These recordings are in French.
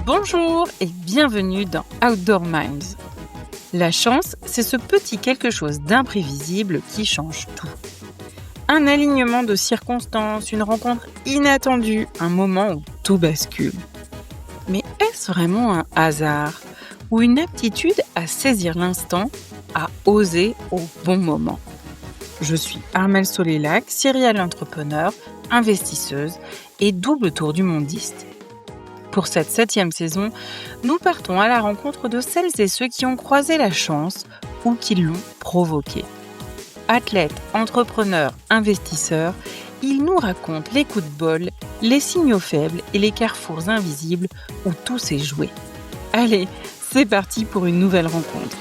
Bonjour et bienvenue dans Outdoor Minds. La chance, c'est ce petit quelque chose d'imprévisible qui change tout. Un alignement de circonstances, une rencontre inattendue, un moment où tout bascule. Mais est-ce vraiment un hasard ou une aptitude à saisir l'instant, à oser au bon moment? Je suis Armelle Solélac, serial entrepreneur, investisseuse et double tour du mondiste. Pour cette 7e saison, nous partons à la rencontre de celles et ceux qui ont croisé la chance ou qui l'ont provoquée. Athlètes, entrepreneurs, investisseurs, ils nous racontent les coups de bol, les signaux faibles et les carrefours invisibles où tout s'est joué. Allez, c'est parti pour une nouvelle rencontre.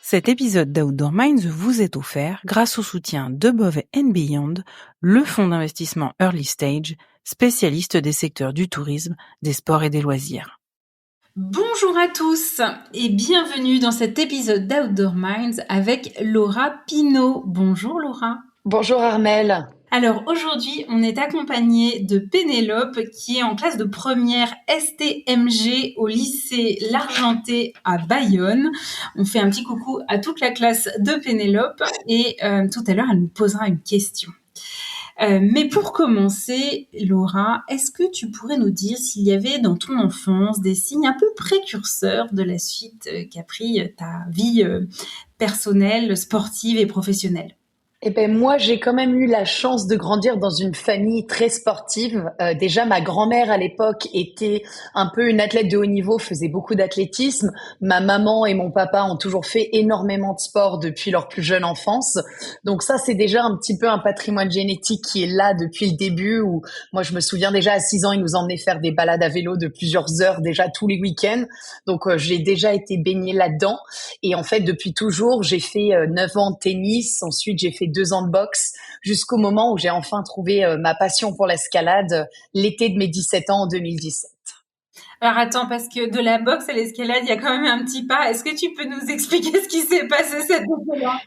Cet épisode d'Outdoor Minds vous est offert grâce au soutien d'Above & Beyond, le fonds d'investissement Early Stage, spécialiste des secteurs du tourisme, des sports et des loisirs. Bonjour à tous et bienvenue dans cet épisode d'Outdoor Minds avec Laura Pinault. Bonjour Laura. Bonjour Armelle. Alors aujourd'hui, on est accompagné de Pénélope qui est en classe de première STMG au lycée L'Argenté à Bayonne. On fait un petit coucou à toute la classe de Pénélope et tout à l'heure, elle nous posera une question. Mais pour commencer, Laura, est-ce que tu pourrais nous dire s'il y avait dans ton enfance des signes un peu précurseurs de la suite qu'a pris ta vie personnelle, sportive et professionnelle ? Eh ben moi, j'ai quand même eu la chance de grandir dans une famille très sportive. Déjà, ma grand-mère à l'époque était un peu une athlète de haut niveau, faisait beaucoup d'athlétisme. Ma maman et mon papa ont toujours fait énormément de sport depuis leur plus jeune enfance. Donc ça, c'est déjà un petit peu un patrimoine génétique qui est là depuis le début. Où moi, je me souviens déjà à 6 ans, ils nous emmenaient faire des balades à vélo de plusieurs heures déjà tous les week-ends. Donc j'ai déjà été baignée là-dedans. Et en fait, depuis toujours, j'ai fait 9 ans de tennis. Ensuite, j'ai fait 2 ans de boxe jusqu'au moment où j'ai enfin trouvé ma passion pour l'escalade l'été de mes 17 ans en 2017. Alors attends, parce que de la boxe à l'escalade, il y a quand même un petit pas. Est-ce que tu peux nous expliquer ce qui s'est passé cette année-là ?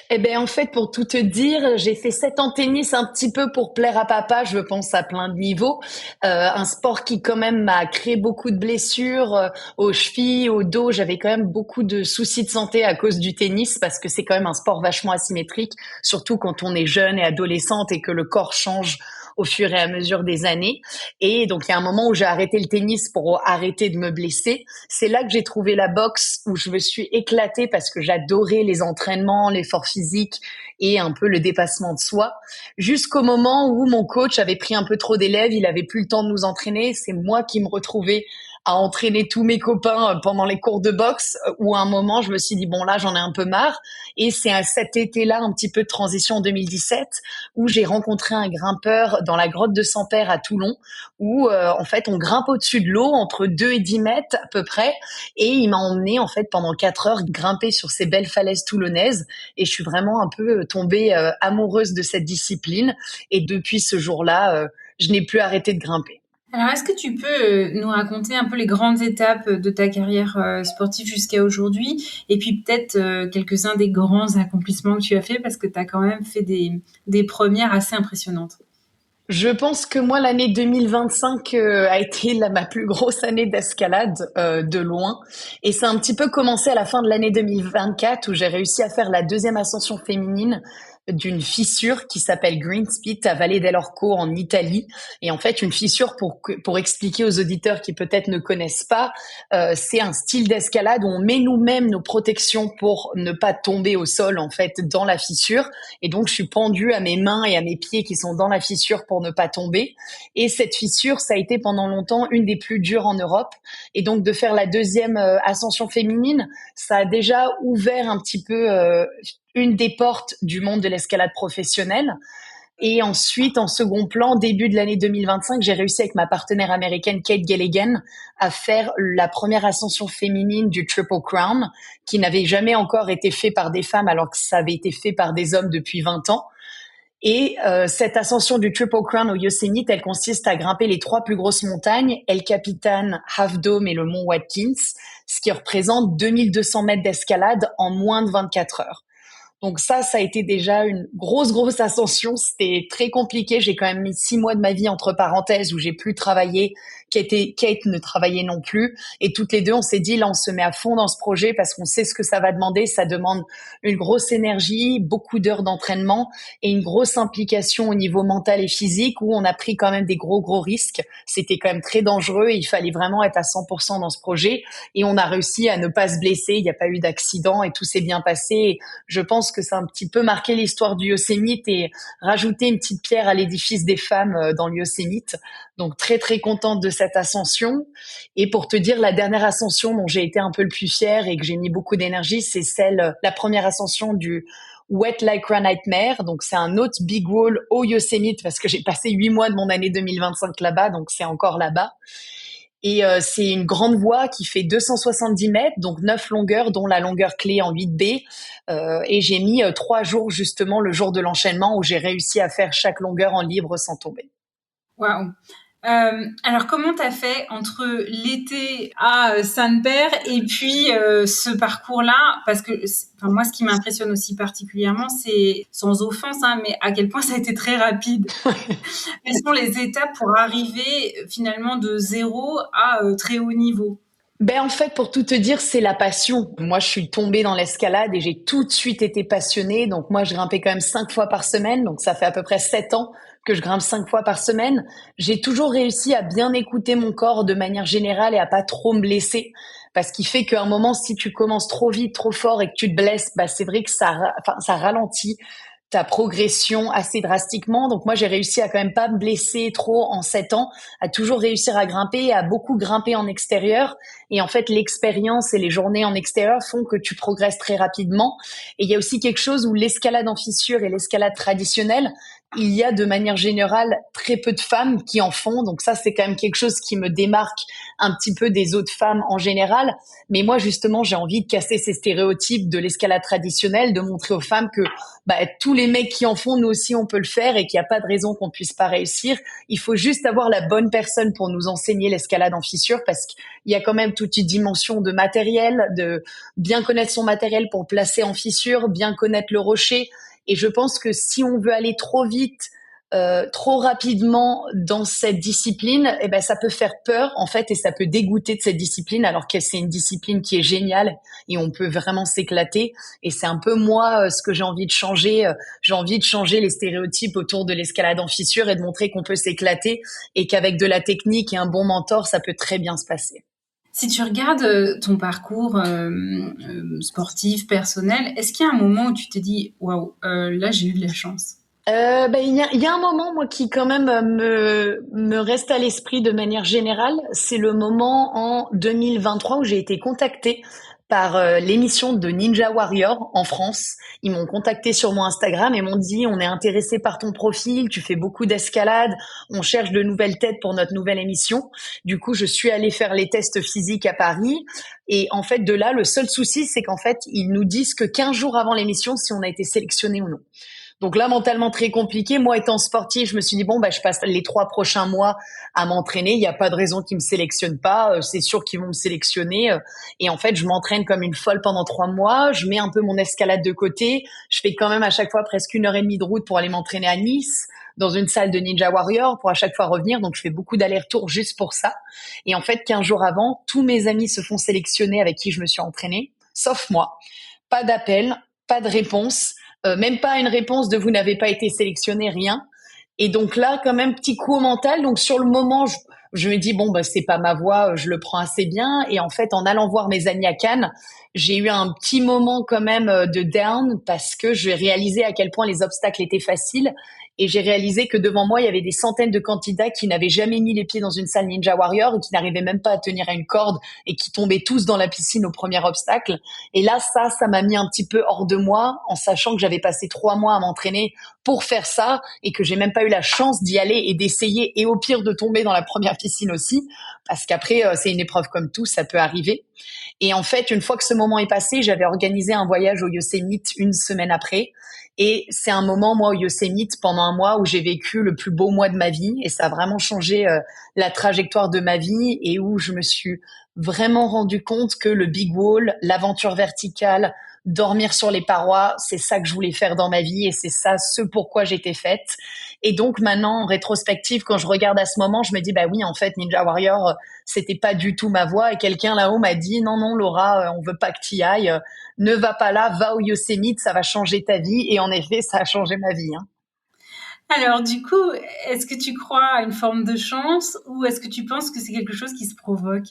Eh ben en fait, pour tout te dire, j'ai fait 7 ans de tennis un petit peu pour plaire à papa, je pense à plein de niveaux. Un sport qui quand même m'a créé beaucoup de blessures aux chevilles, au dos. J'avais quand même beaucoup de soucis de santé à cause du tennis parce que c'est quand même un sport vachement asymétrique, surtout quand on est jeune et adolescente et que le corps change au fur et à mesure des années. Et donc, il y a un moment où j'ai arrêté le tennis pour arrêter de me blesser. C'est là que j'ai trouvé la boxe où je me suis éclatée parce que j'adorais les entraînements, l'effort physique et un peu le dépassement de soi. Jusqu'au moment où mon coach avait pris un peu trop d'élèves, il avait plus le temps de nous entraîner. C'est moi qui me retrouvais à entraîner tous mes copains pendant les cours de boxe, où à un moment, je me suis dit, bon, là, j'en ai un peu marre. Et c'est à cet été-là, un petit peu de transition en 2017, où j'ai rencontré un grimpeur dans la grotte de Saint-Père à Toulon, où, en fait, on grimpe au-dessus de l'eau, entre 2 et 10 mètres à peu près. Et il m'a emmené, en fait, pendant 4 heures, grimper sur ces belles falaises toulonnaises. Et je suis vraiment un peu tombée amoureuse de cette discipline. Et depuis ce jour-là, je n'ai plus arrêté de grimper. Alors, est-ce que tu peux nous raconter un peu les grandes étapes de ta carrière sportive jusqu'à aujourd'hui et puis peut-être quelques-uns des grands accomplissements que tu as fait parce que tu as quand même fait des premières assez impressionnantes? Je pense que moi, l'année 2025 a été ma plus grosse année d'escalade de loin. Et ça a un petit peu commencé à la fin de l'année 2024 où j'ai réussi à faire la 2e ascension féminine d'une fissure qui s'appelle Green Spit à Valle dell'Orco en Italie. Et en fait, une fissure, pour expliquer aux auditeurs qui peut-être ne connaissent pas, c'est un style d'escalade où on met nous-mêmes nos protections pour ne pas tomber au sol, en fait, dans la fissure. Et donc, je suis pendue à mes mains et à mes pieds qui sont dans la fissure pour ne pas tomber. Et cette fissure, ça a été pendant longtemps une des plus dures en Europe. Et donc, de faire la 2e ascension féminine, ça a déjà ouvert un petit peu une des portes du monde de l'escalade professionnelle. Et ensuite, en second plan, début de l'année 2025, j'ai réussi avec ma partenaire américaine Kate Gilligan à faire la première ascension féminine du Triple Crown, qui n'avait jamais encore été fait par des femmes alors que ça avait été fait par des hommes depuis 20 ans. Et cette ascension du Triple Crown au Yosemite, elle consiste à grimper les 3 plus grosses montagnes, El Capitan, Half Dome et le mont Watkins, ce qui représente 2200 mètres d'escalade en moins de 24 heures. Donc ça a été déjà une grosse ascension. C'était très compliqué. J'ai quand même mis 6 mois de ma vie entre parenthèses où j'ai plus travaillé. Kate ne travaillait non plus. Et toutes les deux, on s'est dit, là, on se met à fond dans ce projet parce qu'on sait ce que ça va demander. Ça demande une grosse énergie, beaucoup d'heures d'entraînement et une grosse implication au niveau mental et physique où on a pris quand même des gros risques. C'était quand même très dangereux et il fallait vraiment être à 100% dans ce projet. Et on a réussi à ne pas se blesser. Il n'y a pas eu d'accident et tout s'est bien passé. Et je pense que ça a un petit peu marqué l'histoire du Yosemite et rajouté une petite pierre à l'édifice des femmes dans le Yosemite. Donc très contente de cette ascension. Et pour te dire, la dernière ascension dont j'ai été un peu le plus fière et que j'ai mis beaucoup d'énergie, c'est la première ascension du Wet Lycra Nightmare. Donc c'est un autre big wall au Yosemite parce que j'ai passé 8 mois de mon année 2025 là-bas, donc c'est encore là-bas. Et c'est une grande voie qui fait 270 mètres, donc 9 longueurs, dont la longueur clé en 8B. Et j'ai mis 3 jours, justement, le jour de l'enchaînement, où j'ai réussi à faire chaque longueur en libre sans tomber. Waouh. Alors, comment t'as fait entre l'été à Sainte-Père et puis ce parcours-là? Parce que moi, ce qui m'impressionne aussi particulièrement, c'est, sans offense, hein, mais à quel point ça a été très rapide. Quelles sont les étapes pour arriver finalement de zéro à très haut niveau? Ben en fait, pour tout te dire, c'est la passion. Moi, je suis tombée dans l'escalade et j'ai tout de suite été passionnée. Donc moi, je grimpais quand même 5 fois par semaine. Donc ça fait à peu près 7 ans que je grimpe 5 fois par semaine. J'ai toujours réussi à bien écouter mon corps de manière générale et à pas trop me blesser. Parce qu'il fait qu'à un moment, si tu commences trop vite, trop fort et que tu te blesses, bah c'est vrai que ça ralentit ta progression assez drastiquement. Donc moi, j'ai réussi à quand même pas me blesser trop en 7 ans, à toujours réussir à grimper, à beaucoup grimper en extérieur. Et en fait, l'expérience et les journées en extérieur font que tu progresses très rapidement. Et il y a aussi quelque chose où l'escalade en fissure et l'escalade traditionnelle, il y a de manière générale très peu de femmes qui en font. Donc ça, c'est quand même quelque chose qui me démarque un petit peu des autres femmes en général. Mais moi, justement, j'ai envie de casser ces stéréotypes de l'escalade traditionnelle, de montrer aux femmes que tous les mecs qui en font, nous aussi, on peut le faire et qu'il n'y a pas de raison qu'on puisse pas réussir. Il faut juste avoir la bonne personne pour nous enseigner l'escalade en fissure parce qu'il y a quand même toute une dimension de matériel, de bien connaître son matériel pour placer en fissure, bien connaître le rocher. Et je pense que si on veut aller trop vite, trop rapidement dans cette discipline, eh ben ça peut faire peur en fait et ça peut dégoûter de cette discipline alors que c'est une discipline qui est géniale et on peut vraiment s'éclater. Et c'est un peu moi ce que j'ai envie de changer. J'ai envie de changer les stéréotypes autour de l'escalade en fissure et de montrer qu'on peut s'éclater et qu'avec de la technique et un bon mentor, ça peut très bien se passer. Si tu regardes ton parcours sportif, personnel, est-ce qu'il y a un moment où tu t'es dit, waouh, là j'ai eu de la chance? Il y a un moment, moi, qui quand même me reste à l'esprit de manière générale. C'est le moment en 2023 où j'ai été contactée par l'émission de Ninja Warrior en France. Ils m'ont contacté sur mon Instagram et m'ont dit, on est intéressé par ton profil, tu fais beaucoup d'escalade, on cherche de nouvelles têtes pour notre nouvelle émission. Du coup, je suis allée faire les tests physiques à Paris. Et en fait, de là, le seul souci, c'est qu'en fait, ils nous disent que 15 jours avant l'émission si on a été sélectionné ou non. Donc là, mentalement très compliqué. Moi, étant sportif, je me suis dit, je passe les 3 prochains mois à m'entraîner. Il n'y a pas de raison qu'ils me sélectionnent pas. C'est sûr qu'ils vont me sélectionner. Et en fait, je m'entraîne comme une folle pendant 3 mois. Je mets un peu mon escalade de côté. Je fais quand même à chaque fois presque 1 heure et demie de route pour aller m'entraîner à Nice, dans une salle de Ninja Warrior, pour à chaque fois revenir. Donc, je fais beaucoup d'allers-retours juste pour ça. Et en fait, 15 jours avant, tous mes amis se font sélectionner avec qui je me suis entraînée, sauf moi. Pas d'appel, pas de réponse. Même pas une réponse de vous n'avez pas été sélectionné, rien. Et donc là, quand même, petit coup au mental. Donc sur le moment, je me dis, c'est pas ma voix, je le prends assez bien. Et en fait, en allant voir mes amis à Cannes, j'ai eu un petit moment quand même de down parce que j'ai réalisé à quel point les obstacles étaient faciles. Et j'ai réalisé que devant moi, il y avait des centaines de candidats qui n'avaient jamais mis les pieds dans une salle Ninja Warrior et qui n'arrivaient même pas à tenir à une corde et qui tombaient tous dans la piscine au premier obstacle. Et là, ça m'a mis un petit peu hors de moi en sachant que j'avais passé 3 mois à m'entraîner pour faire ça et que j'ai même pas eu la chance d'y aller et d'essayer et au pire de tomber dans la première piscine aussi parce qu'après, c'est une épreuve comme tout, ça peut arriver. Et en fait, une fois que ce moment est passé, j'avais organisé un voyage au Yosemite une semaine après. Et c'est un moment, moi, au Yosemite, pendant un mois où j'ai vécu le plus beau mois de ma vie. Et ça a vraiment changé la trajectoire de ma vie et où je me suis vraiment rendu compte que le big wall, l'aventure verticale, dormir sur les parois, c'est ça que je voulais faire dans ma vie et c'est ça ce pourquoi j'étais faite. Et donc maintenant, en rétrospective, quand je regarde à ce moment, je me dis, bah oui, en fait, Ninja Warrior, c'était pas du tout ma voie. Et quelqu'un là-haut m'a dit, non, non, Laura, on veut pas que tu y ailles. Ne va pas là, va au Yosemite, ça va changer ta vie. Et en effet, ça a changé ma vie, hein. Alors du coup, est-ce que tu crois à une forme de chance ou est-ce que tu penses que c'est quelque chose qui se provoque?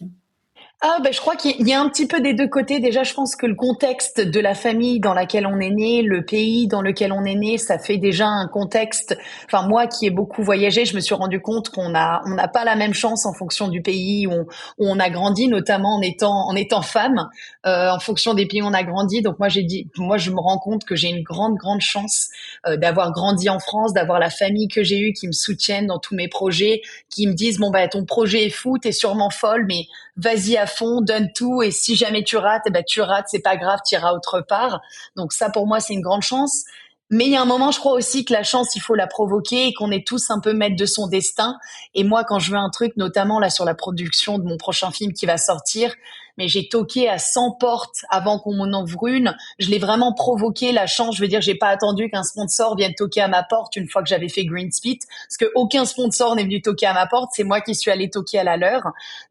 Ah ben je crois qu'il y a un petit peu des deux côtés. Déjà, je pense que le contexte de la famille dans laquelle on est né, le pays dans lequel on est né, ça fait déjà un contexte. Enfin, moi qui ai beaucoup voyagé, je me suis rendu compte on n'a pas la même chance en fonction du pays où on a grandi, notamment en étant femme, en fonction des pays où on a grandi. Donc moi je me rends compte que j'ai une grande chance d'avoir grandi en France, d'avoir la famille que j'ai eue qui me soutiennent dans tous mes projets, qui me disent bon bah ton projet est fou, t'es sûrement folle, mais vas-y à fond, donne tout, et si jamais tu rates, eh ben tu rates, c'est pas grave, tu iras autre part. Donc ça, pour moi, c'est une grande chance. Mais il y a un moment, je crois aussi que la chance, il faut la provoquer et qu'on est tous un peu maîtres de son destin. Et moi, quand je veux un truc, notamment là sur la production de mon prochain film qui va sortir, mais j'ai toqué à 100 portes avant qu'on m'en ouvre une. Je l'ai vraiment provoqué, la chance. Je veux dire, j'ai pas attendu qu'un sponsor vienne toquer à ma porte une fois que j'avais fait Green Spit, parce que aucun sponsor n'est venu toquer à ma porte. C'est moi qui suis allée toquer à la leur.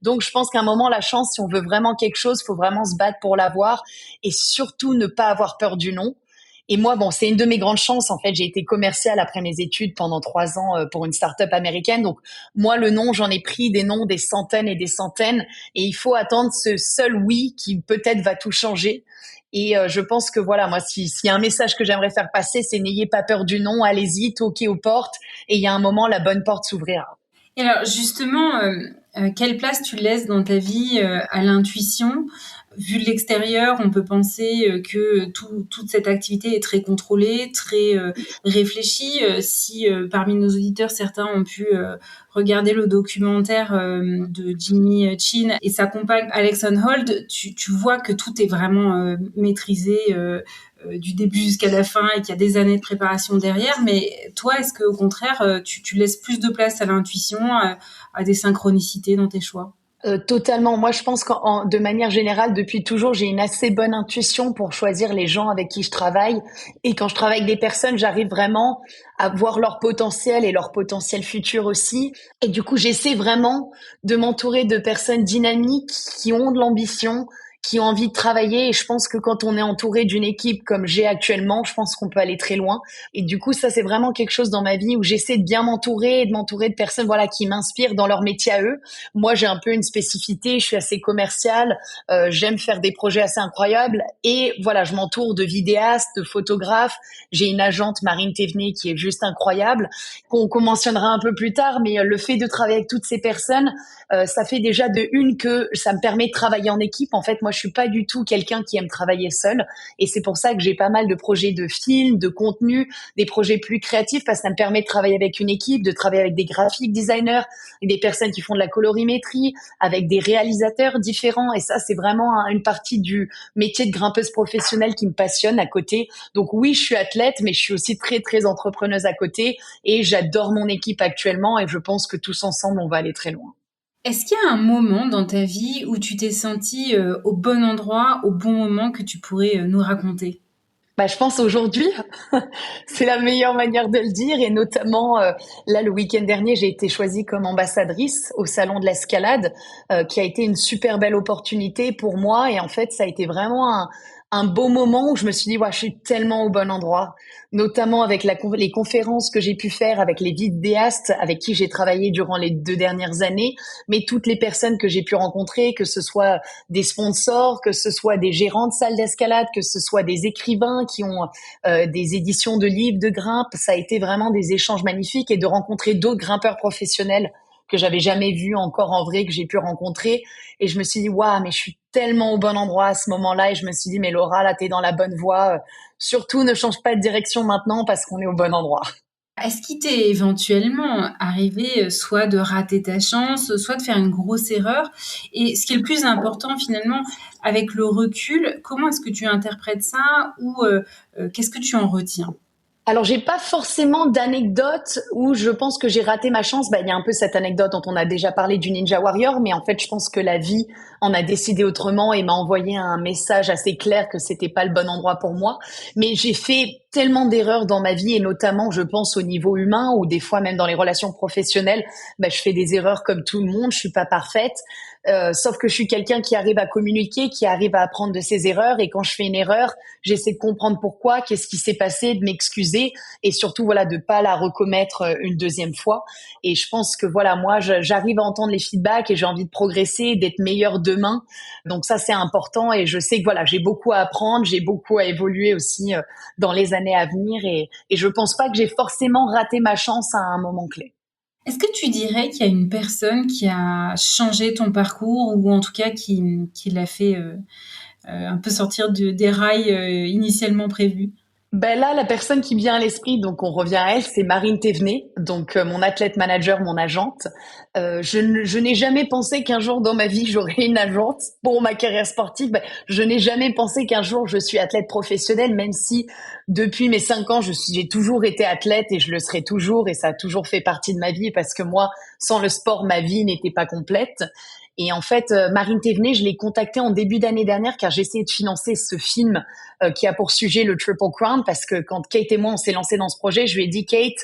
Donc, je pense qu'à un moment, la chance, si on veut vraiment quelque chose, faut vraiment se battre pour l'avoir et surtout ne pas avoir peur du non. Et moi, bon, c'est une de mes grandes chances. En fait, j'ai été commerciale après mes études pendant 3 ans pour une start-up américaine. Donc, moi, le nom, j'en ai pris des noms, des centaines et des centaines. Et il faut attendre ce seul oui qui peut-être va tout changer. Et je pense que voilà, moi, s'il y a un message que j'aimerais faire passer, c'est n'ayez pas peur du non, allez-y, toquez aux portes. Et il y a un moment, la bonne porte s'ouvrira. Et alors justement, quelle place tu laisses dans ta vie à l'intuition? Vu de l'extérieur, on peut penser que toute cette activité est très contrôlée, très réfléchie. Si parmi nos auditeurs, certains ont pu regarder le documentaire de Jimmy Chin et sa compagne Alex Honnold, tu vois que tout est vraiment maîtrisé du début jusqu'à la fin et qu'il y a des années de préparation derrière. Mais toi, est-ce que au contraire, tu laisses plus de place à l'intuition, à des synchronicités dans tes choix? Totalement. Moi, je pense de manière générale, depuis toujours, j'ai une assez bonne intuition pour choisir les gens avec qui je travaille. Et quand je travaille avec des personnes, j'arrive vraiment à voir leur potentiel et leur potentiel futur aussi. Et du coup, j'essaie vraiment de m'entourer de personnes dynamiques qui ont de l'ambition, qui ont envie de travailler. Et je pense que quand on est entouré d'une équipe comme j'ai actuellement, je pense qu'on peut aller très loin. Et du coup, ça, c'est vraiment quelque chose dans ma vie où j'essaie de bien m'entourer et de m'entourer de personnes, voilà, qui m'inspirent dans leur métier à eux. Moi, j'ai un peu une spécificité, je suis assez commerciale, j'aime faire des projets assez incroyables et voilà, je m'entoure de vidéastes, de photographes. J'ai une agente, Marine Thévenet, qui est juste incroyable, qu'on mentionnera un peu plus tard, mais le fait de travailler avec toutes ces personnes, ça fait déjà de une que ça me permet de travailler en équipe. En fait, moi, je suis pas du tout quelqu'un qui aime travailler seul et c'est pour ça que j'ai pas mal de projets de films, de contenu, des projets plus créatifs parce que ça me permet de travailler avec une équipe, de travailler avec des graphic designers, et des personnes qui font de la colorimétrie, avec des réalisateurs différents. Et ça, c'est vraiment une partie du métier de grimpeuse professionnelle qui me passionne à côté. Donc oui, je suis athlète, mais je suis aussi très entrepreneuse à côté et j'adore mon équipe actuellement et je pense que tous ensemble, on va aller très loin. Est-ce qu'il y a un moment dans ta vie où tu t'es sentie au bon endroit, au bon moment que tu pourrais nous raconter? Bah, je pense aujourd'hui, c'est la meilleure manière de le dire et notamment là le week-end dernier, j'ai été choisie comme ambassadrice au salon de l'escalade, qui a été une super belle opportunité pour moi et en fait ça a été vraiment un beau moment où je me suis dit ouais, je suis tellement au bon endroit, notamment avec les conférences que j'ai pu faire avec les vidéastes avec qui j'ai travaillé durant les 2 dernières années, mais toutes les personnes que j'ai pu rencontrer, que ce soit des sponsors, que ce soit des gérants de salles d'escalade, que ce soit des écrivains qui ont des éditions de livres de grimpe. Ça a été vraiment des échanges magnifiques et de rencontrer d'autres grimpeurs professionnels que j'avais jamais vus encore en vrai, que j'ai pu rencontrer. Et je me suis dit, waouh, mais je suis tellement au bon endroit à ce moment-là. Et je me suis dit, mais Laura, là, t'es dans la bonne voie. Surtout, ne change pas de direction maintenant parce qu'on est au bon endroit. Est-ce qu'il t'est éventuellement arrivé soit de rater ta chance, soit de faire une grosse erreur? Et ce qui est le plus important finalement, avec le recul, comment est-ce que tu interprètes ça ou qu'est-ce que tu en retiens? Alors, j'ai pas forcément d'anecdote où je pense que j'ai raté ma chance. Bah, il y a un peu cette anecdote dont on a déjà parlé du Ninja Warrior, mais en fait, je pense que la vie en a décidé autrement et m'a envoyé un message assez clair que c'était pas le bon endroit pour moi. Mais j'ai fait tellement d'erreurs dans ma vie et notamment, je pense, au niveau humain ou des fois même dans les relations professionnelles. Bah, je fais des erreurs comme tout le monde. Je suis pas parfaite. Sauf que je suis quelqu'un qui arrive à communiquer, qui arrive à apprendre de ses erreurs. Et quand je fais une erreur, j'essaie de comprendre pourquoi, qu'est-ce qui s'est passé, de m'excuser et surtout voilà de pas la recommettre une deuxième fois. Et je pense que voilà moi j'arrive à entendre les feedbacks et j'ai envie de progresser, d'être meilleure demain. Donc ça c'est important et je sais que voilà j'ai beaucoup à apprendre, j'ai beaucoup à évoluer aussi dans les années à venir et je pense pas que j'ai forcément raté ma chance à un moment clé. Est-ce que tu dirais qu'il y a une personne qui a changé ton parcours ou en tout cas qui l'a fait un peu sortir des rails initialement prévus? Ben là, la personne qui me vient à l'esprit, donc on revient à elle, c'est Marine Thévenet, donc mon athlète manager, mon agente. Je n'ai jamais pensé qu'un jour dans ma vie j'aurais une agente pour ma carrière sportive. Ben, je n'ai jamais pensé qu'un jour je suis athlète professionnelle, même si depuis mes 5 ans j'ai toujours été athlète et je le serai toujours et ça a toujours fait partie de ma vie parce que moi, sans le sport, ma vie n'était pas complète. Et en fait, Marine Thévenet, je l'ai contactée en début d'année dernière car j'essayais de financer ce film qui a pour sujet le Triple Crown parce que quand Kate et moi on s'est lancé dans ce projet, je lui ai dit Kate,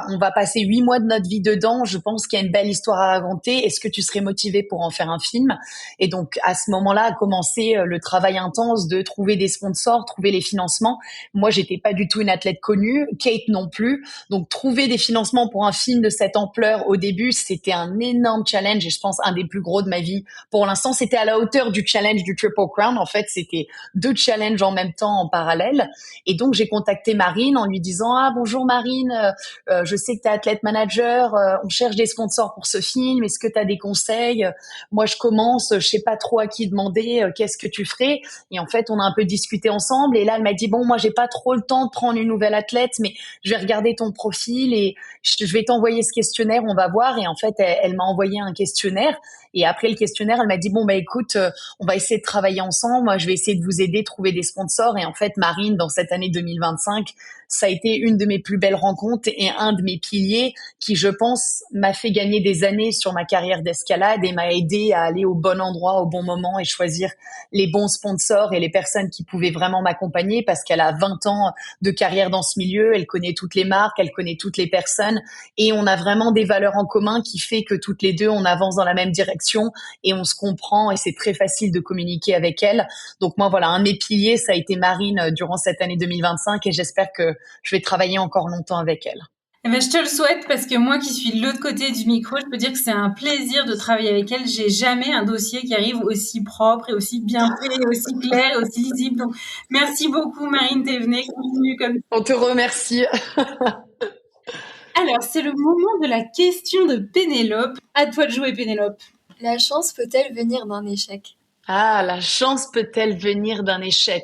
on va passer 8 mois de notre vie dedans. Je pense qu'il y a une belle histoire à raconter. Est-ce que tu serais motivée pour en faire un film? Et donc à ce moment-là a commencé le travail intense de trouver des sponsors, trouver les financements. Moi, j'étais pas du tout une athlète connue, Kate non plus. Donc trouver des financements pour un film de cette ampleur au début, c'était un énorme challenge et je pense un des plus gros de ma vie. Pour l'instant, c'était à la hauteur du challenge du Triple Crown. En fait, c'était 2 challenges en même temps en parallèle. Et donc, j'ai contacté Marine en lui disant ah bonjour Marine, je sais que tu es athlète manager, on cherche des sponsors pour ce film. Est-ce que tu as des conseils? Moi, je commence, je sais pas trop à qui demander. Qu'est-ce que tu ferais? Et en fait, on a un peu discuté ensemble. Et là, elle m'a dit bon, moi, j'ai pas trop le temps de prendre une nouvelle athlète, mais je vais regarder ton profil et je vais t'envoyer ce questionnaire. On va voir. Et en fait, elle m'a envoyé un questionnaire. Et après le questionnaire, elle m'a dit bon bah écoute, on va essayer de travailler ensemble. Moi, je vais essayer de vous aider, trouver des sponsors. Et en fait, Marine, dans cette année 2025, ça a été une de mes plus belles rencontres et un de mes piliers qui, je pense, m'a fait gagner des années sur ma carrière d'escalade et m'a aidé à aller au bon endroit, au bon moment et choisir les bons sponsors et les personnes qui pouvaient vraiment m'accompagner parce qu'elle a 20 ans de carrière dans ce milieu. Elle connaît toutes les marques, elle connaît toutes les personnes et on a vraiment des valeurs en commun qui fait que toutes les deux, on avance dans la même direction et on se comprend et c'est très facile de communiquer avec elle. Donc moi, voilà, un de mes piliers, ça a été Marine durant cette année 2025 et j'espère que je vais travailler encore longtemps avec elle. Eh ben, je te le souhaite parce que moi qui suis de l'autre côté du micro, je peux dire que c'est un plaisir de travailler avec elle. J'ai jamais un dossier qui arrive aussi propre et aussi bien fait, et aussi clair et aussi lisible. Donc, merci beaucoup Marine Thévenet. Continue comme ça. On te remercie. Alors, c'est le moment de la question de Pénélope. À toi de jouer Pénélope. La chance peut-elle venir d'un échec? Ah, la chance peut-elle venir d'un échec?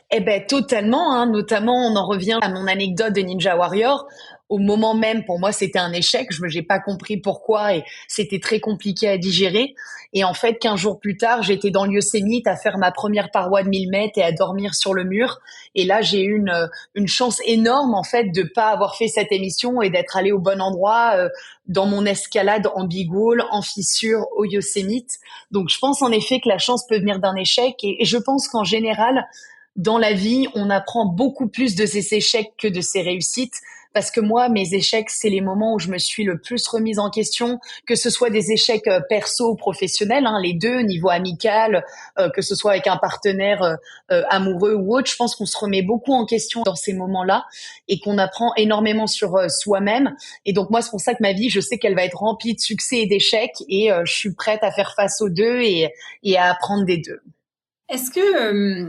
Eh ben totalement, hein. Notamment, on en revient à mon anecdote de Ninja Warrior. Au moment même, pour moi, c'était un échec. Je n'ai pas compris pourquoi et c'était très compliqué à digérer. Et en fait, 15 jours plus tard, j'étais dans le Yosemite à faire ma première paroi de 1000 mètres et à dormir sur le mur. Et là, j'ai eu une chance énorme, en fait, de pas avoir fait cette émission et d'être allée au bon endroit dans mon escalade en big wall, en fissure, au Yosemite. Donc, je pense en effet que la chance peut venir d'un échec et je pense qu'en général, dans la vie, on apprend beaucoup plus de ses échecs que de ses réussites. Parce que moi, mes échecs, c'est les moments où je me suis le plus remise en question, que ce soit des échecs perso ou professionnels, hein, les deux, niveau amical, que ce soit avec un partenaire amoureux ou autre. Je pense qu'on se remet beaucoup en question dans ces moments-là et qu'on apprend énormément sur soi-même. Et donc moi, c'est pour ça que ma vie, je sais qu'elle va être remplie de succès et d'échecs et je suis prête à faire face aux deux et à apprendre des deux. Est-ce que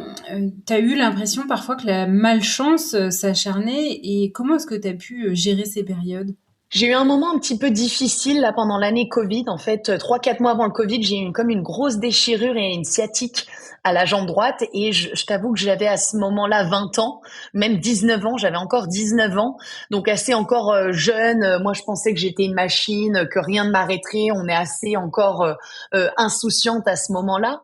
tu as eu l'impression parfois que la malchance s'acharnait et comment est-ce que tu as pu gérer ces périodes? J'ai eu un moment un petit peu difficile là pendant l'année Covid. En fait, 3, 4 mois avant le Covid, j'ai eu comme une grosse déchirure et une sciatique à la jambe droite. Et je t'avoue que j'avais à ce moment-là 20 ans, même 19 ans. J'avais encore 19 ans, donc assez encore jeune. Moi, je pensais que j'étais une machine, que rien ne m'arrêterait. On est assez encore insouciante à ce moment-là.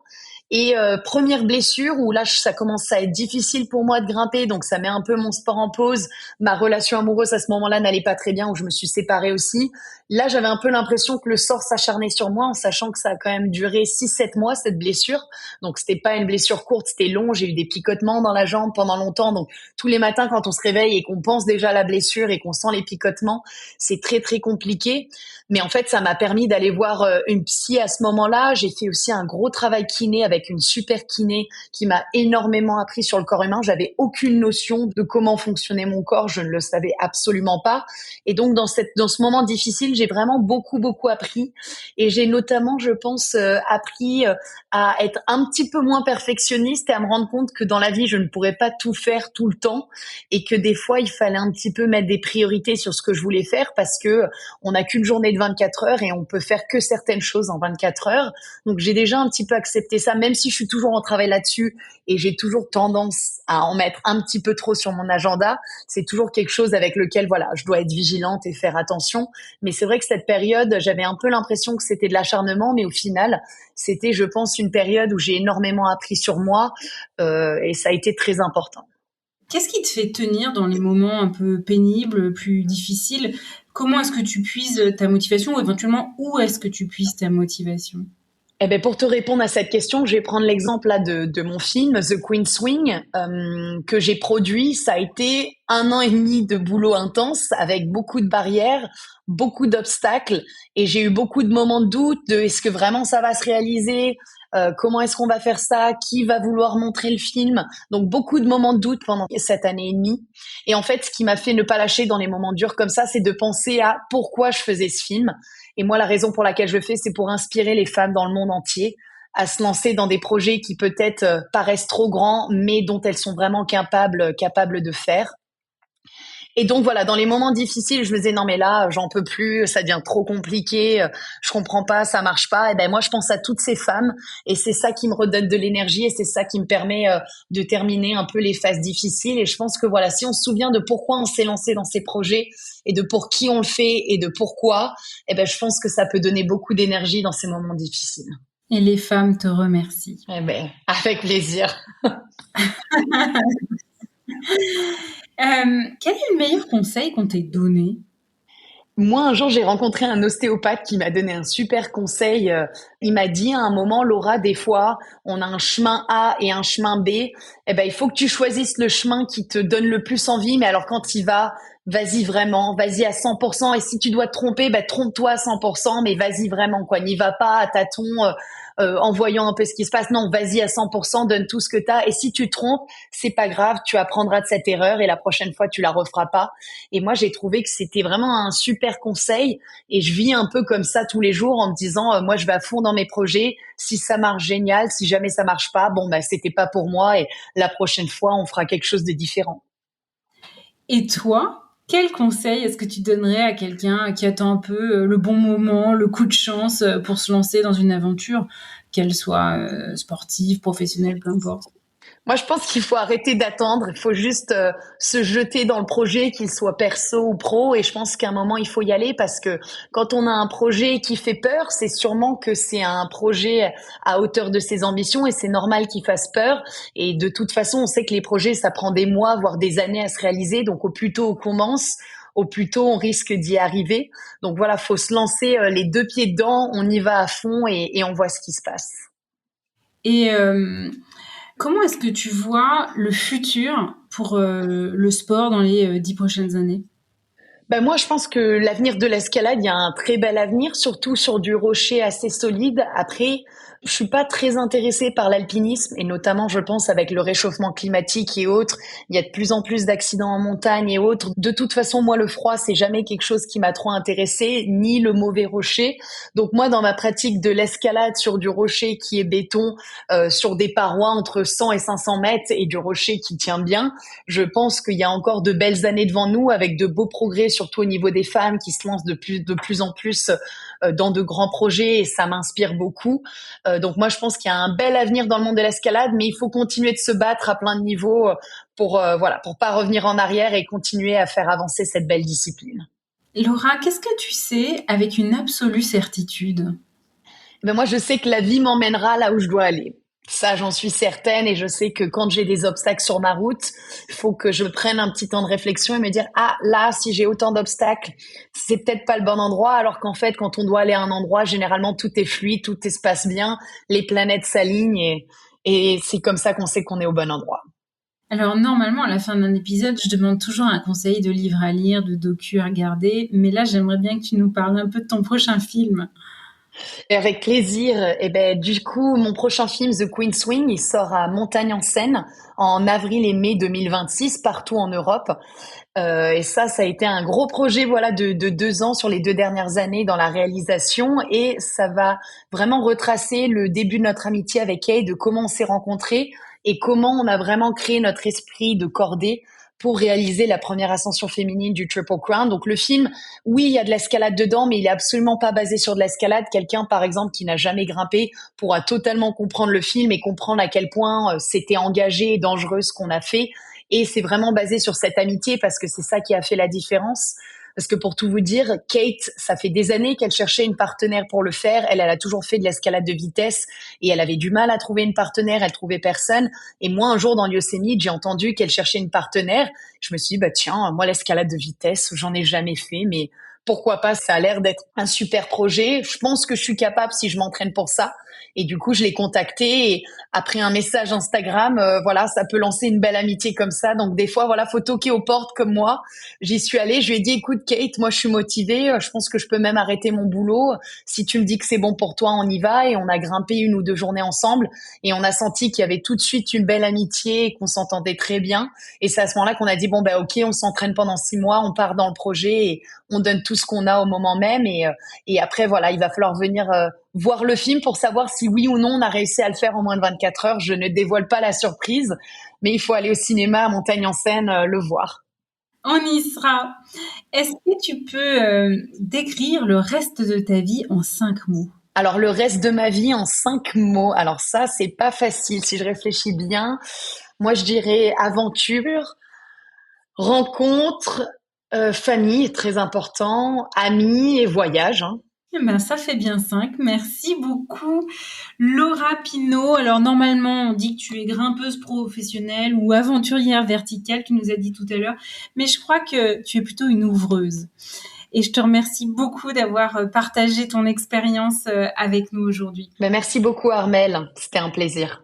Et première blessure où là, ça commence à être difficile pour moi de grimper, donc ça met un peu mon sport en pause. Ma relation amoureuse à ce moment-là n'allait pas très bien, où je me suis séparée aussi. Là, j'avais un peu l'impression que le sort s'acharnait sur moi, en sachant que ça a quand même duré 6-7 mois, cette blessure. Donc, c'était pas une blessure courte, c'était long. J'ai eu des picotements dans la jambe pendant longtemps. Donc, tous les matins, quand on se réveille et qu'on pense déjà à la blessure et qu'on sent les picotements, c'est très, très compliqué. Mais en fait, ça m'a permis d'aller voir une psy à ce moment-là. J'ai fait aussi un gros travail kiné avec une super kiné qui m'a énormément appris sur le corps humain. J'avais aucune notion de comment fonctionnait mon corps. Je ne le savais absolument pas. Et donc, dans ce moment difficile, j'ai vraiment beaucoup, beaucoup appris. Et j'ai notamment, je pense, appris à être un petit peu moins perfectionniste et à me rendre compte que dans la vie, je ne pourrais pas tout faire tout le temps et que des fois, il fallait un petit peu mettre des priorités sur ce que je voulais faire parce que on n'a qu'une journée de 24 heures et on peut faire que certaines choses en 24 heures. Donc, j'ai déjà un petit peu accepté ça, même si je suis toujours en travail là-dessus et j'ai toujours tendance à en mettre un petit peu trop sur mon agenda. C'est toujours quelque chose avec lequel, voilà, je dois être vigilante et faire attention. Mais c'est vrai que cette période, j'avais un peu l'impression que c'était de l'acharnement, mais au final, c'était, je pense, une période où j'ai énormément appris sur moi et ça a été très important. Qu'est-ce qui te fait tenir dans les moments un peu pénibles, plus difficiles? Comment est-ce que tu puises ta motivation ou éventuellement où est-ce que tu puises ta motivation? Eh ben pour te répondre à cette question, je vais prendre l'exemple là de mon film The Queen's Swing que j'ai produit. Ça a été 1 an et demi de boulot intense avec beaucoup de barrières, beaucoup d'obstacles et j'ai eu beaucoup de moments de doute de est-ce que vraiment ça va se réaliser, comment est-ce qu'on va faire ça, qui va vouloir montrer le film. Donc beaucoup de moments de doute pendant cette 1 an et demi. Et en fait, ce qui m'a fait ne pas lâcher dans les moments durs comme ça, c'est de penser à pourquoi je faisais ce film. Et moi, la raison pour laquelle je le fais, c'est pour inspirer les femmes dans le monde entier à se lancer dans des projets qui peut-être paraissent trop grands, mais dont elles sont vraiment capables de faire. Et donc voilà, dans les moments difficiles, je me disais non mais là, j'en peux plus, ça devient trop compliqué, je comprends pas, ça marche pas. Et ben moi, je pense à toutes ces femmes et c'est ça qui me redonne de l'énergie et c'est ça qui me permet de terminer un peu les phases difficiles. Et je pense que voilà, si on se souvient de pourquoi on s'est lancé dans ces projets et de pour qui on le fait et de pourquoi, eh ben je pense que ça peut donner beaucoup d'énergie dans ces moments difficiles. Et les femmes te remercient. Eh ben, avec plaisir. Quel est le meilleur conseil qu'on t'ait donné? Moi, un jour, j'ai rencontré un ostéopathe qui m'a donné un super conseil. Il m'a dit à un moment, Laura, des fois, on a un chemin A et un chemin B. Eh ben, il faut que tu choisisses le chemin qui te donne le plus envie. Mais alors, quand tu y vas, vas-y vraiment, vas-y à 100%. Et si tu dois te tromper, ben, trompe-toi à 100%, mais vas-y vraiment, quoi. N'y va pas à tâtons, en voyant un peu ce qui se passe. Non, vas-y à 100%, donne tout ce que t'as. Et si tu te trompes, c'est pas grave, tu apprendras de cette erreur et la prochaine fois, tu la referas pas. Et moi, j'ai trouvé que c'était vraiment un super conseil et je vis un peu comme ça tous les jours en me disant, moi, je vais à fond dans mes projets. Si ça marche, génial. Si jamais ça marche pas, bon, bah, c'était pas pour moi et la prochaine fois, on fera quelque chose de différent. Et toi, quel conseil est-ce que tu donnerais à quelqu'un qui attend un peu le bon moment, le coup de chance pour se lancer dans une aventure, qu'elle soit sportive, professionnelle, peu importe? Moi, je pense qu'il faut arrêter d'attendre. Il faut juste se jeter dans le projet, qu'il soit perso ou pro. Et je pense qu'à un moment, il faut y aller parce que quand on a un projet qui fait peur, c'est sûrement que c'est un projet à hauteur de ses ambitions et c'est normal qu'il fasse peur. Et de toute façon, on sait que les projets, ça prend des mois, voire des années à se réaliser. Donc, au plus tôt on commence, au plus tôt on risque d'y arriver. Donc voilà, faut se lancer les 2 pieds dedans. On y va à fond et on voit ce qui se passe. Et comment est-ce que tu vois le futur pour le sport dans les 10 prochaines années? Ben moi, je pense que l'avenir de l'escalade, il y a un très bel avenir, surtout sur du rocher assez solide. Après, je suis pas très intéressée par l'alpinisme et notamment, je pense, avec le réchauffement climatique et autres, il y a de plus en plus d'accidents en montagne et autres. De toute façon, moi, le froid, c'est jamais quelque chose qui m'a trop intéressée, ni le mauvais rocher. Donc moi, dans ma pratique de l'escalade sur du rocher qui est béton, sur des parois entre 100 et 500 mètres et du rocher qui tient bien, je pense qu'il y a encore de belles années devant nous avec de beaux progrès, surtout au niveau des femmes qui se lancent de plus en plus dans de grands projets et ça m'inspire beaucoup. Donc moi, je pense qu'il y a un bel avenir dans le monde de l'escalade, mais il faut continuer de se battre à plein de niveaux pour pas revenir en arrière et continuer à faire avancer cette belle discipline. Laura, qu'est-ce que tu sais avec une absolue certitude? Ben moi, je sais que la vie m'emmènera là où je dois aller. Ça, j'en suis certaine et je sais que quand j'ai des obstacles sur ma route, il faut que je prenne un petit temps de réflexion et me dire, ah, là, si j'ai autant d'obstacles, c'est peut-être pas le bon endroit, alors qu'en fait, quand on doit aller à un endroit, généralement, tout est fluide, tout se passe bien, les planètes s'alignent et c'est comme ça qu'on sait qu'on est au bon endroit. Alors normalement, à la fin d'un épisode, je demande toujours un conseil de livre à lire, de docu à regarder, mais là, j'aimerais bien que tu nous parles un peu de ton prochain film. Et avec plaisir. Et ben, du coup, mon prochain film, The Queen's Swing, il sort à Montagne-en-Seine en avril et mai 2026, partout en Europe. Et ça a été un gros projet, voilà, de 2 ans sur les 2 dernières années dans la réalisation. Et ça va vraiment retracer le début de notre amitié avec Kate, de comment on s'est rencontrés et comment on a vraiment créé notre esprit de cordée pour réaliser la première ascension féminine du Triple Crown. Donc le film, oui, il y a de l'escalade dedans, mais il est absolument pas basé sur de l'escalade. Quelqu'un, par exemple, qui n'a jamais grimpé pourra totalement comprendre le film et comprendre à quel point c'était engagé et dangereux ce qu'on a fait. Et c'est vraiment basé sur cette amitié parce que c'est ça qui a fait la différence. Parce que pour tout vous dire, Kate, ça fait des années qu'elle cherchait une partenaire pour le faire. Elle a toujours fait de l'escalade de vitesse et elle avait du mal à trouver une partenaire. Elle trouvait personne. Et moi, un jour dans Yosemite, j'ai entendu qu'elle cherchait une partenaire. Je me suis dit, bah tiens, moi l'escalade de vitesse, j'en ai jamais fait, mais pourquoi pas? Ça a l'air d'être un super projet. Je pense que je suis capable si je m'entraîne pour ça. Et du coup, je l'ai contacté et après un message Instagram, voilà, ça peut lancer une belle amitié comme ça. Donc des fois, voilà, faut toquer aux portes comme moi. J'y suis allée, je lui ai dit, écoute Kate, moi je suis motivée, je pense que je peux même arrêter mon boulot. Si tu me dis que c'est bon pour toi, on y va. Et on a grimpé 1 ou 2 journées ensemble et on a senti qu'il y avait tout de suite une belle amitié et qu'on s'entendait très bien. Et c'est à ce moment-là qu'on a dit, bon, ben ok, on s'entraîne pendant 6 mois, on part dans le projet et on donne tout ce qu'on a au moment même. Et après, voilà, il va falloir venir voir le film pour savoir si oui ou non on a réussi à le faire en moins de 24 heures. Je ne dévoile pas la surprise, mais il faut aller au cinéma à Montagne-en-Seine le voir. On y sera. Est-ce que tu peux décrire le reste de ta vie en 5 mots? Alors le reste de ma vie en 5 mots. Alors ça, c'est pas facile. Si je réfléchis bien, moi je dirais aventure, rencontre, famille, très important, amis et voyage. Hein. Eh ben, ça fait bien 5. Merci beaucoup, Laura Pinault. Alors, normalement, on dit que tu es grimpeuse professionnelle ou aventurière verticale, tu nous as dit tout à l'heure. Mais je crois que tu es plutôt une ouvreuse. Et je te remercie beaucoup d'avoir partagé ton expérience avec nous aujourd'hui. Ben, merci beaucoup, Armelle. C'était un plaisir.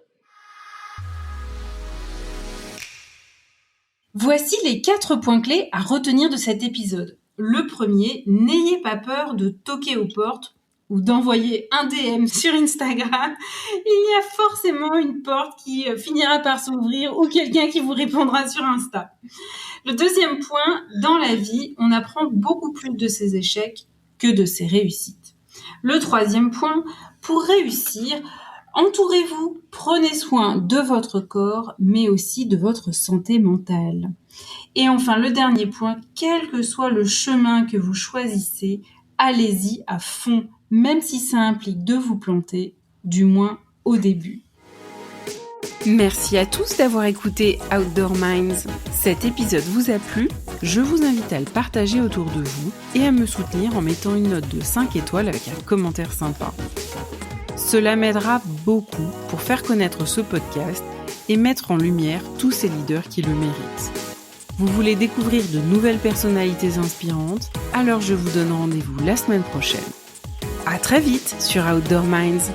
Voici les 4 points clés à retenir de cet épisode. Le premier, n'ayez pas peur de toquer aux portes ou d'envoyer un DM sur Instagram. Il y a forcément une porte qui finira par s'ouvrir ou quelqu'un qui vous répondra sur Insta. Le deuxième point, dans la vie, on apprend beaucoup plus de ses échecs que de ses réussites. Le troisième point, pour réussir, entourez-vous, prenez soin de votre corps, mais aussi de votre santé mentale. Et enfin, le dernier point, quel que soit le chemin que vous choisissez, allez-y à fond, même si ça implique de vous planter, du moins au début. Merci à tous d'avoir écouté Outdoor Minds. Cet épisode vous a plu? Je vous invite à le partager autour de vous et à me soutenir en mettant une note de 5 étoiles avec un commentaire sympa. Cela m'aidera beaucoup pour faire connaître ce podcast et mettre en lumière tous ces leaders qui le méritent. Vous voulez découvrir de nouvelles personnalités inspirantes? Alors je vous donne rendez-vous la semaine prochaine. À très vite sur Outdoor Minds.